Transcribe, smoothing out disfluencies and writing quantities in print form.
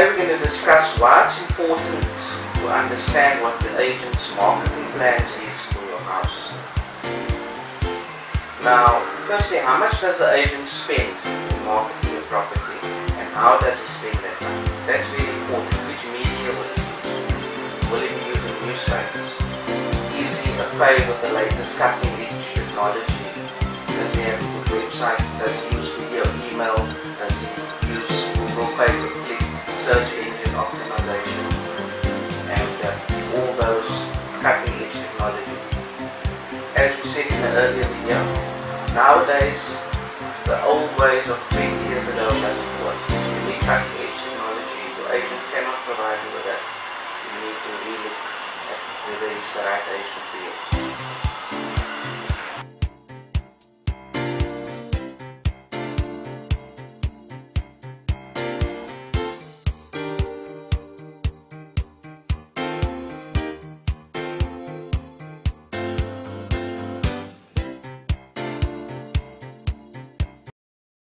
Today we're going to discuss why it's important to understand what the agent's marketing plans is for your house. Now, firstly, how much does the agent spend in marketing your property, and how does he spend that money? That's very important. Which media will he use? Will he be using newspapers? Is he afraid of the latest cutting-edge technology? Does he have a good website? Does he use video, email? Does he use Google pay-per-click, search engine optimization, and all those cutting-edge technology? As we said in the earlier video, nowadays the old ways of 20 years ago doesn't work. You need cutting-edge technology. Your agent cannot provide you with that. You need to relook at whether it's the right agent for you.